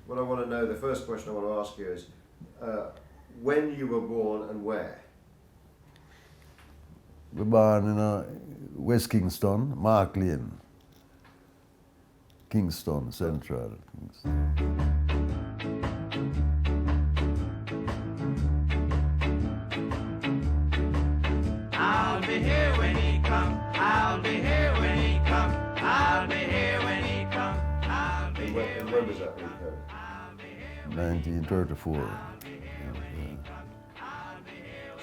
What I want to know, the first question I want to ask you is, when you were born and where? We were born in West Kingston, Mark Lane. Kingston Central. I'll be here when he comes. I'll be here when he comes. I'll be here when he comes. I'll be here. And when was that, Rico? 1934.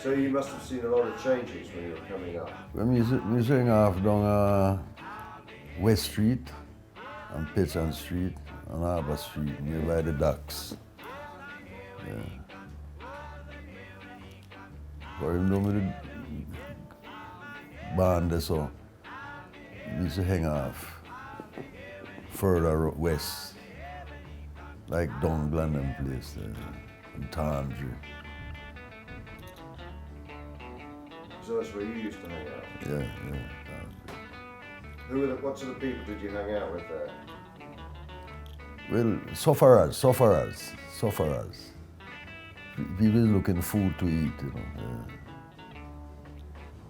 So you must have seen a lot of changes when you were coming up. When we sang off down West Street, on Pitchan Street, on Harbour Street, nearby the docks. Yeah. But even though we band there, so we used to hang off further west, like down Glandon Place there, in Tandry. So that's where you used to hang out? Yeah. What sort of people did you hang out with there? Well, sufferers. People looking food to eat, you know. Yeah.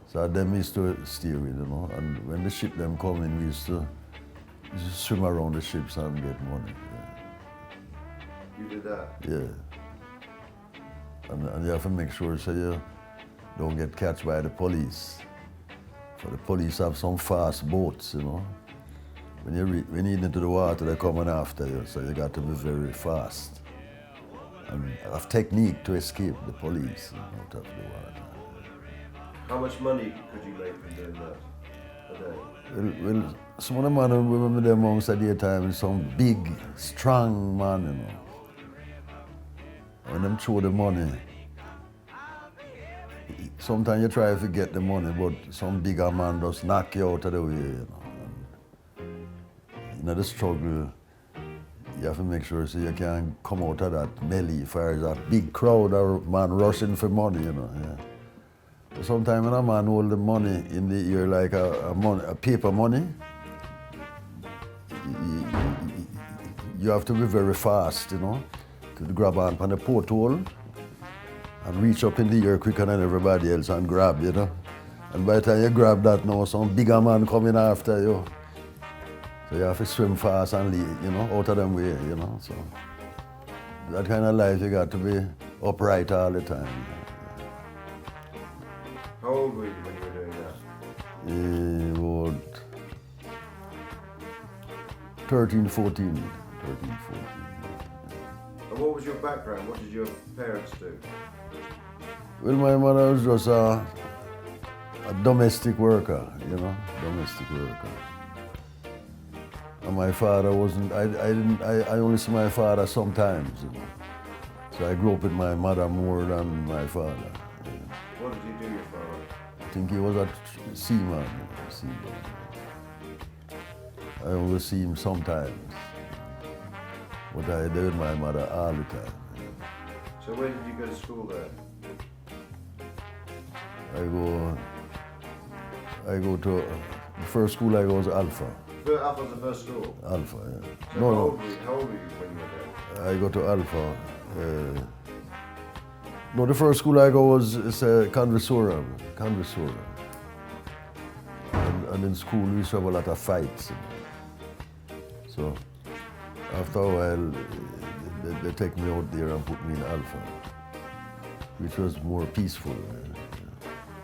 So them used to stay with, you know. And when the ship them come in, we used to swim around the ships and get money. Yeah. You did that? Yeah. And you have to make sure so you don't get catched by the police. For the police have some fast boats, you know. When you get into the water, they're coming after you, so you got to be very fast. And have technique to escape the police out of the water. How much money could you make from doing that a day? Well, some of the men who remember them amongst the daytime is some big, strong man, you know. When them throw the money, sometimes you try to get the money, but some bigger man just knock you out of the way, you know. And, the struggle, you have to make sure so you can come out of that melee if there's a big crowd or man rushing for money, you know. Yeah. Sometimes when a man hold the money in the ear like a paper money, you have to be very fast, you know, to grab on the porthole and reach up in the air quicker than everybody else and grab, you know. And by the time you grab that now, some bigger man coming after you. So you have to swim fast and leave, you know, out of them way, you know. So that kind of life you got to be upright all the time. How old were you when you were doing that? About 13, 14. And what was your background? What did your parents do? Well, my mother was just a domestic worker, you know, And my father wasn't, I only see my father sometimes, you know. So I grew up with my mother more than my father. Yeah. What did you do, your father? I think he was a seaman. I only see him sometimes. But I did with my mother all the time. Yeah. So where did you go to school there? I go to, the first school I go was Alpha. Alpha was the first school? Alpha, yeah. So how old were you when you were there? I go to Alpha. No, the first school I go was Conversorum. And in school we used to have a lot of fights. So after a while, they take me out there and put me in Alpha, which was more peaceful.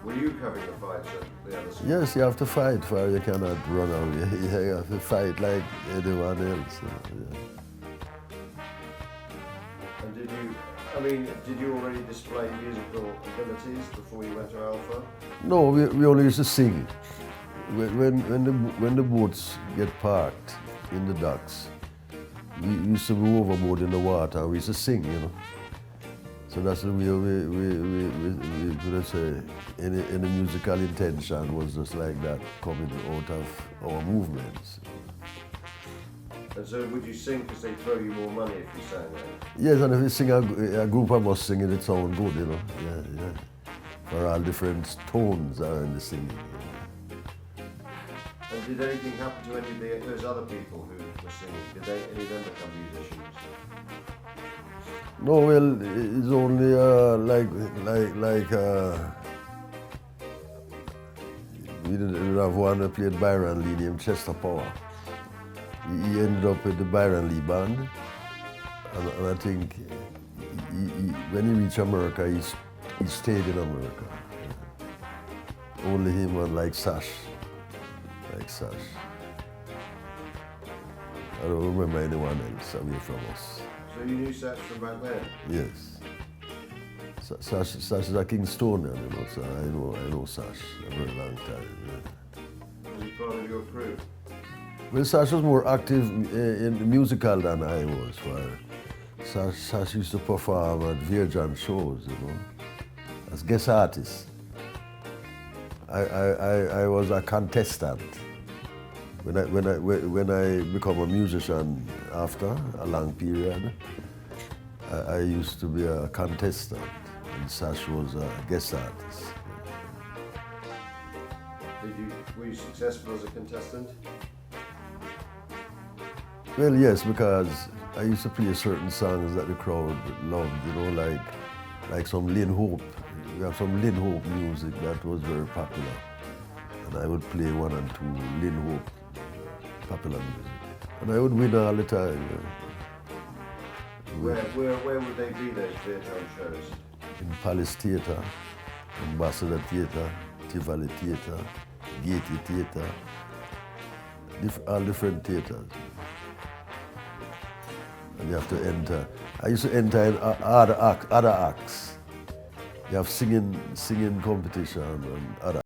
Were you having the fights at the other school? Yes, you have to fight, for you cannot run away. You have to fight like anyone else. Yeah. And did you already display musical abilities before you went to Alpha? No, we only used to sing. When the boats get parked in the docks, we used to go overboard in the water. We used to sing, you know. So that's the way we could say any musical intention was just like that, coming out of our movements. And so would you sing because they throw you more money if you sang there? Yes, and if you sing a group of us singing, it sounds good, you know. Yeah. For all different tones are in the singing. And Did anything happen to any of those other people who were singing? Did any of them become musicians? No, well, it's only we didn't have one that played Byron Lee named Chester Power. He ended up with the Byron Lee band, and I think when he reached America, he stayed in America. Only him and Satch. I don't remember anyone else away from us. So you knew Satch from back then? Yes. Satch is a Kingstonian, so I know Satch a very long time. Yeah. Was he part of your crew? Well, Satch was more active in the musical than I was. Satch used to perform at Virgin shows, as guest artist. I was a contestant. When I become a musician after a long period, I used to be a contestant, and Satch was a guest artist. Were you successful as a contestant? Well, yes, because I used to play certain songs that the crowd loved, like some Lynn Hope. We have some Lynn Hope music that was very popular, and I would play one and two Lynn Hope popular music, and I would win all the time. Where would they be, those theatre shows? In Palace Theatre, Ambassador Theatre, Tivoli Theatre, Gaiety Theatre, all different theatres. And you have to enter. I used to enter in other acts. You have singing competition and other.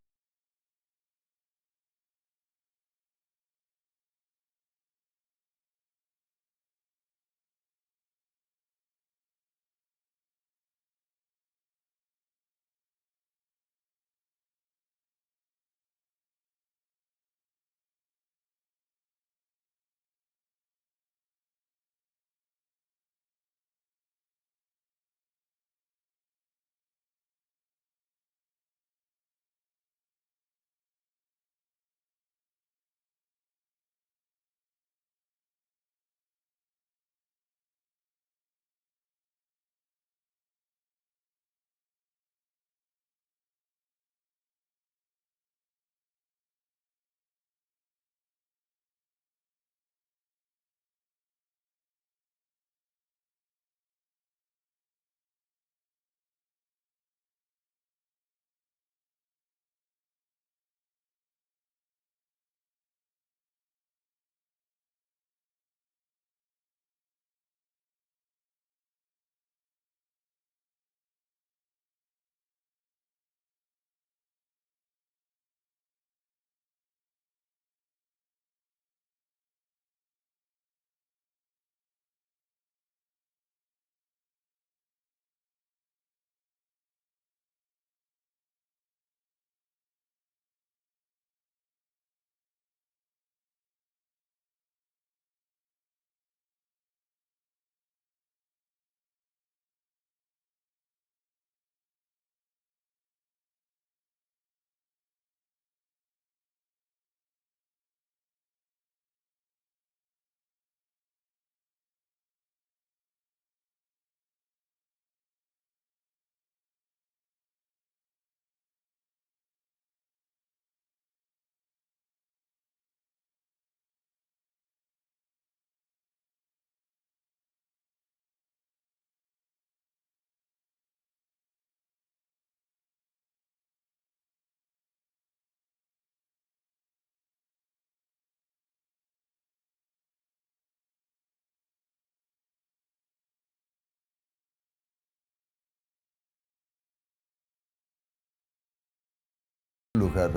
Look at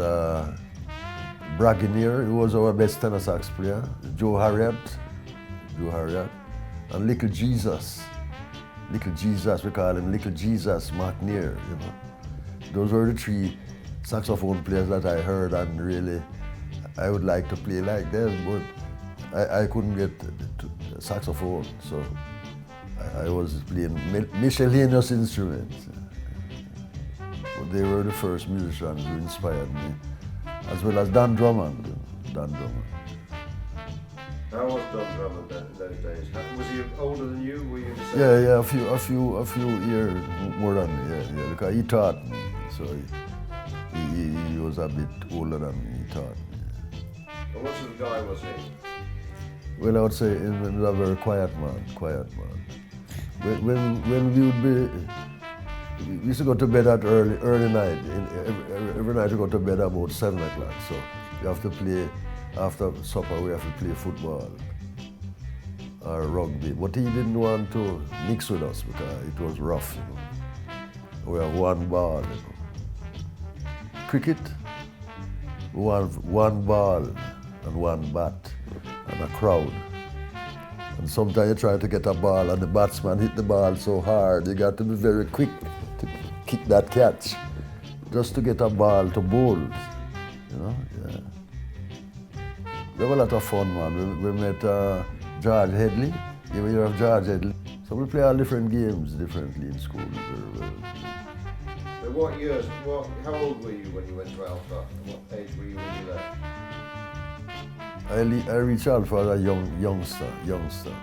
Bragoneer, who was our best tenor sax player, Harriot, and Little Jesus, we call him Little Jesus McNair, Those were the three saxophone players that I heard, and really, I would like to play like them, but I couldn't get saxophone, so I was playing miscellaneous instruments. But they were the first musicians who inspired me, as well as Drummond. Don Drummond. How was Don Drummond in those days? Was he older than you? Were you the same? Yeah, a few years more than me. Yeah, because he taught me, so he was a bit older than me. He taught me. And what sort of guy was he? Well, I would say he was a very quiet man. When we would be, we used to go to bed at early night. Every night we go to bed about 7 o'clock. So we have to play, after supper we have to play football or rugby. But he didn't want to mix with us because it was rough, you know. We have one ball, you know. Cricket, we have one ball and one bat and a crowd. And sometimes you try to get a ball and the batsman hit the ball so hard, you got to be very quick to kick that catch just to get a ball to bowl, you know. Yeah. We have a lot of fun, man. We met George Headley. You ever hear of George Headley? So we play all different games differently in school. So what years, how old were you when you went to Alpha? And what age were you when you left? I reached Alpha as a youngster.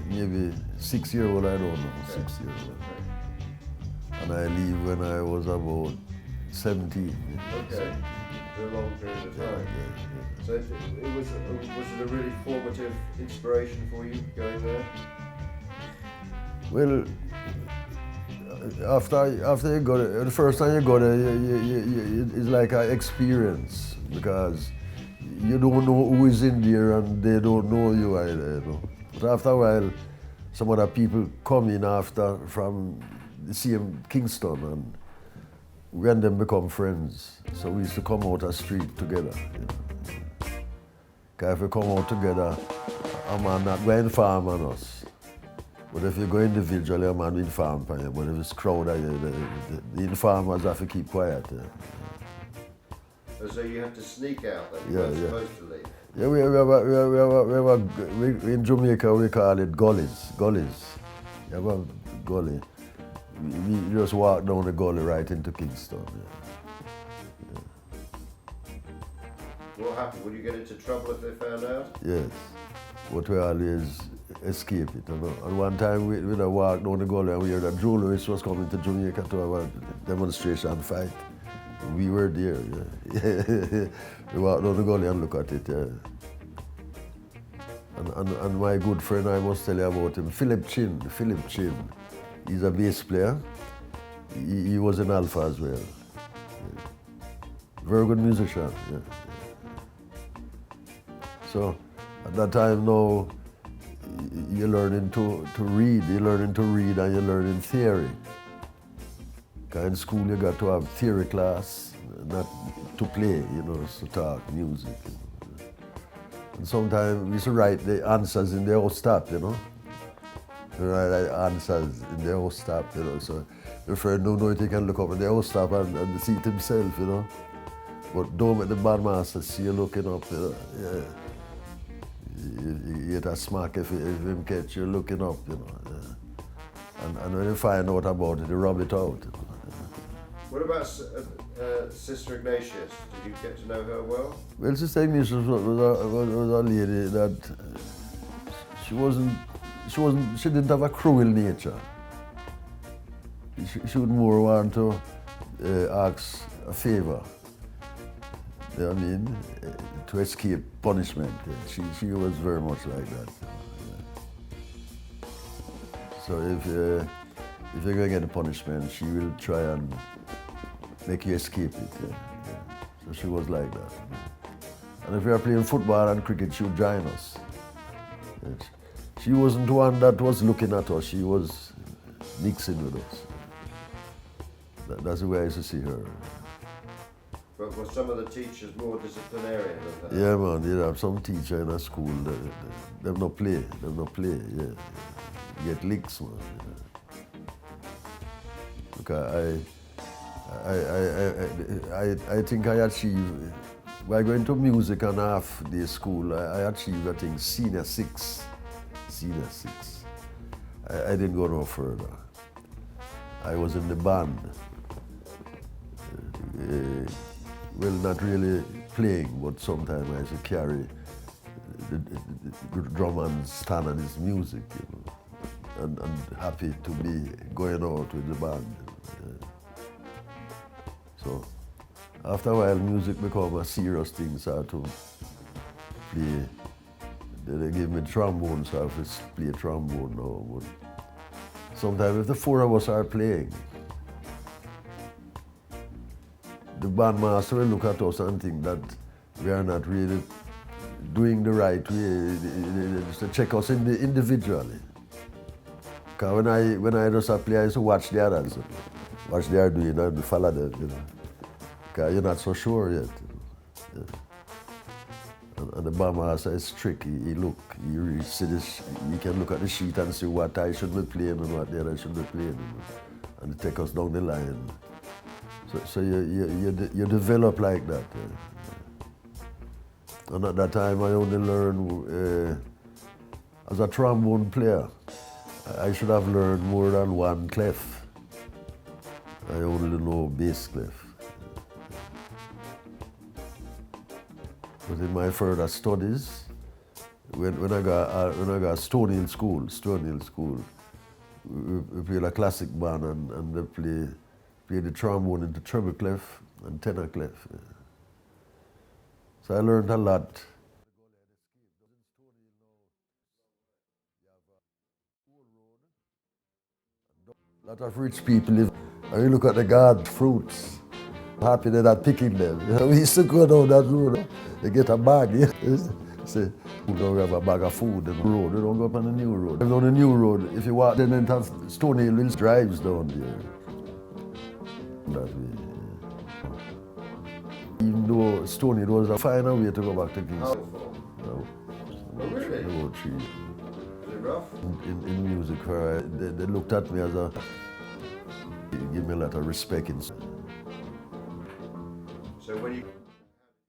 Maybe 6 years old, I don't know, Okay. 6 years old. Okay. And I leave when I was about 17. Okay. For a long period of time. Yeah. So was it a really formative inspiration for you going there? Well, after you go there, the first time you go there, it's like an experience because you don't know who is in there and they don't know you either, you know. But after a while, some other people come in after from the same Kingston and we and them become friends. So we used to come out the street together, you know. Because if we come out together, a man not going to farm on us. But if you go individually, a man will farm on you. But if it's crowded, the informers have to keep quiet. Yeah. So you have to sneak out then? You Yeah, weren't yeah. supposed to leave? Yeah, we in Jamaica we call it gullies. You have a gully. We just walk down the gully right into Kingston. Yeah. What happened? Would you get into trouble if they found out? Yes, but we always escape it. You know? And one time we walked down the gully and we heard that Julius was coming to Jamaica to have a demonstration fight. We were there. Yeah. We walked down the gully and look at it. Yeah. And my good friend, I must tell you about him, Philip Chin. He's a bass player. He was in Alpha as well. Yeah. Very good musician. Yeah. So at that time now, you're learning to read. You're learning to read and you're learning theory. Because in school you got to have theory class, not to play, you know, to talk music. You know. And sometimes we used to write the answers in the whole stop, you know. We write the answers in the whole stop, you know. So your friend don't know if he can look up in the whole stop and see it himself, you know. But don't let the bandmaster see you looking up, you know. Yeah. You get a smack if him catch you looking up, you know. Yeah. And when you find out about it, you rub it out. You know. What about Sister Ignatius? Did you get to know her well? Well, Sister Ignatius was a lady that she didn't have a cruel nature. She would more want to ask a favor. You know what I mean? To escape punishment. She was very much like that. Yeah. So if you're going to get a punishment, she will try and make you escape it. Yeah. Yeah. So she was like that. And if we were playing football and cricket, she would join us. Yes. She wasn't one that was looking at us, she was mixing with us. That's the way I used to see her. But were some of the teachers more disciplinarian than her? Yeah, man, you have some teacher in a school, they no play, yeah. You get licks, man. Yeah. Because I think I achieved, by going to music and half day school, I achieved, I think, senior six. I didn't go no further. I was in the band. Well, not really playing, but sometimes I used to carry the Drummond stand on his music, you know, and happy to be going out with the band. So after a while, music became a serious thing, so I had to play. They give me trombone, so I have to play trombone now. But sometimes if the four of us are playing, the bandmaster will look at us and think that we are not really doing the right way. They just check us individually. Because when I just play, I used to watch the others, watch they are doing and follow them, you know. Because you're not so sure yet. You know. Yeah. And the bandmaster is tricky. He can look at the sheet and see what I should be playing and what the other should be playing, you know, and take us down the line. So you develop like that. And at that time, I only learned as a trombone player. I should have learned more than one clef. I only know bass clef. But in my further studies, when I got Stony Hill School, we played a classic band and they play the trombone into treble clef and tenor clef. Yeah. So I learned a lot. A lot of rich people live, and you look at the garden fruits, happy they're not picking them. You know, we used to go down that road, they get a bag, yeah. Say, we don't have a bag of food on the road, we don't go up on the new road. On the new road, if you walk, then it have Stony Hill drives down there. That way. Even though Stony was a finer way to go back to Kingston. Oh, really? No tree. Is it rough? In music, they looked at me as a, give me a lot of respect. So when you